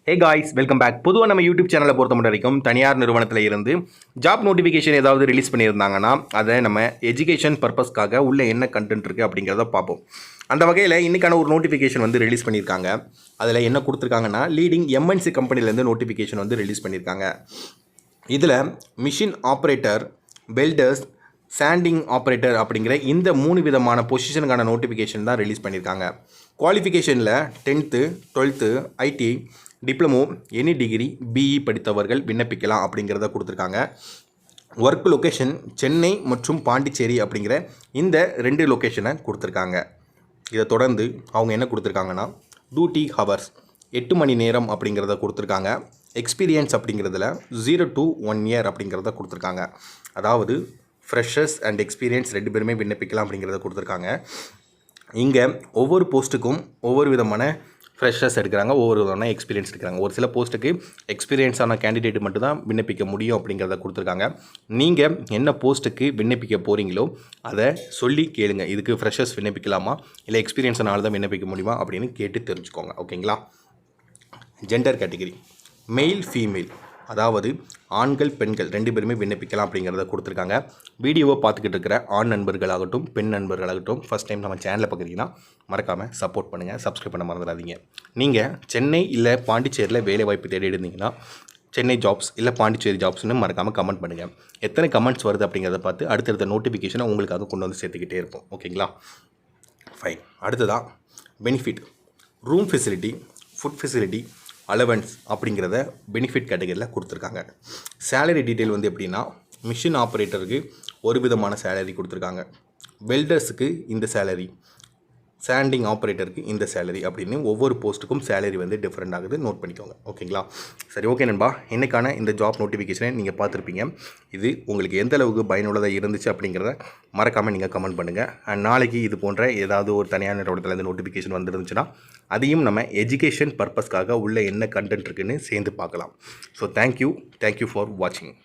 Hey guys, welcome back. பொதுவாக நம்ம YouTube சேனலை பொறுத்த வரைக்கும் தனியார் நிறுவனத்தில் இருந்து ஜாப் நோட்டிஃபிகேஷன் ஏதாவது ரிலீஸ் பண்ணியிருந்தாங்கன்னா அதை நம்ம எஜுகேஷன் பர்பஸ்க்காக உள்ள என்ன கண்டென்ட் இருக்குது அப்படிங்கிறத பார்ப்போம். அந்த வகையில் இன்றைக்கான ஒரு நோட்டிஃபிகேஷன் வந்து ரிலீஸ் பண்ணியிருக்காங்க. அதில் என்ன கொடுத்துருக்காங்கன்னா, லீடிங் எம்என்சி கம்பெனிலேருந்து நோட்டிஃபிகேஷன் வந்து ரிலீஸ் பண்ணியிருக்காங்க. இதில் machine operator, welders, sanding operator அப்படிங்கிற இந்த 3 விதமான பொசிஷனுக்கான நோட்டிஃபிகேஷன் தான் ரிலீஸ் பண்ணியிருக்காங்க. குவாலிஃபிகேஷனில் 10th, 12th, IT, diploma, any degree, BE படித்தவர்கள் விண்ணப்பிக்கலாம் அப்படிங்கிறத கொடுத்துருக்காங்க. ஒர்க் லொக்கேஷன் சென்னை மற்றும் பாண்டிச்சேரி அப்படிங்கிற இந்த 2 லொக்கேஷனை கொடுத்துருக்காங்க. இதை தொடர்ந்து அவங்க என்ன கொடுத்துருக்காங்கன்னா, டியூட்டி ஹவர்ஸ் 8 மணி நேரம் அப்படிங்கிறத கொடுத்துருக்காங்க. எக்ஸ்பீரியன்ஸ் அப்படிங்கிறதுல 0 to 1 year அப்படிங்கிறத கொடுத்துருக்காங்க. அதாவது ஃப்ரெஷர்ஸ் அண்ட் எக்ஸ்பீரியன்ஸ் 2 பேருமே விண்ணப்பிக்கலாம் அப்படிங்கிறத கொடுத்துருக்காங்க. இங்கே ஒவ்வொரு போஸ்ட்டுக்கும் ஒவ்வொரு விதமான ஃப்ரெஷர்ஸ் எடுக்கிறாங்க, ஒவ்வொரு விதமான எக்ஸ்பீரியன்ஸ் எடுக்கிறாங்க. ஒரு சில போஸ்ட்டுக்கு எக்ஸ்பீரியன்ஸான கேண்டிடேட் மட்டும் தான் விண்ணப்பிக்க முடியும் அப்படிங்கிறத கொடுத்துருக்காங்க. நீங்கள் என்ன போஸ்ட்டுக்கு விண்ணப்பிக்க போகிறீங்களோ அதை சொல்லி கேளுங்க. இதுக்கு ஃப்ரெஷர்ஸ் விண்ணப்பிக்கலாமா இல்லை எக்ஸ்பீரியன்ஸானால தான் விண்ணப்பிக்க முடியுமா அப்படின்னு கேட்டு தெரிஞ்சுக்கோங்க. ஓகேங்களா? ஜெண்டர் கேட்டகரி மெயில், ஃபீமேல், அதாவது ஆண்கள் பெண்கள் 2 பேருமே விண்ணப்பிக்கலாம் அப்படிங்கிறத கொடுத்துருக்காங்க. வீடியோவை பார்த்துக்கிட்டு இருக்கிற ஆண் நண்பர்களாகட்டும் பெண் நண்பர்களாகட்டும் ஃபஸ்ட் டைம் நம்ம சேனலை பார்க்குறீங்கன்னா மறக்காமல் சப்போர்ட் பண்ணுங்கள், சப்ஸ்கிரைப் பண்ண மறந்துடாதீங்க. நீங்கள் சென்னை இல்லை பாண்டிச்சேரியில் வேலைவாய்ப்பு தேடி இருந்தீங்கன்னா சென்னை ஜாப்ஸ் இல்லை பாண்டிச்சேரி ஜாப்ஸ்னு மறக்காமல் கமெண்ட் பண்ணுங்கள். எத்தனை கமெண்ட்ஸ் வருது அப்படிங்கிறத பார்த்து அடுத்தடுத்த நோட்டிஃபிகேஷனை உங்களுக்காக கொண்டு வந்து சேர்த்துக்கிட்டே இருப்போம். ஓகேங்களா? ஃபைன். அடுத்ததான் benefit, room facility, food facility, allowance அப்படிங்கிறத பெனிஃபிட் கேட்டகரியில் கொடுத்துருக்காங்க. சேலரி டீட்டெயில் வந்து எப்படின்னா, மிஷின் ஆப்ரேட்டருக்கு ஒரு விதமான சேலரி கொடுத்துருக்காங்க, வெல்டர்ஸுக்கு இந்த சேலரி, சாண்டிங் ஆப்ரேட்டருக்கு இந்த சேலரி அப்படின்னு ஒவ்வொரு போஸ்ட்டுக்கும் சேலரி வந்து டிஃப்ரெண்ட் ஆகுது. நோட் பண்ணிக்கோங்க. ஓகேங்களா? சரி, ஓகே நண்பா. இன்றைக்கான இந்த ஜாப் நோட்டிஃபிகேஷனை நீங்கள் பார்த்துருப்பீங்க. இது உங்களுக்கு எந்த அளவுக்கு பயனுள்ளதாக இருந்துச்சு அப்படிங்கிறத மறக்காமல் நீங்கள் கமெண்ட் பண்ணுங்கள். அண்ட் நாளைக்கு இது போன்ற ஏதாவது ஒரு தனியார் நிறுவனத்தில் நோட்டிஃபிகேஷன் வந்துருந்துச்சுன்னா அதையும் நம்ம எஜுகேஷன் பர்பஸ்க்காக உள்ள என்ன கண்டென்ட் இருக்குன்னு சேர்ந்து பார்க்கலாம். ஸோ தேங்க்யூ ஃபார் வாட்சிங்.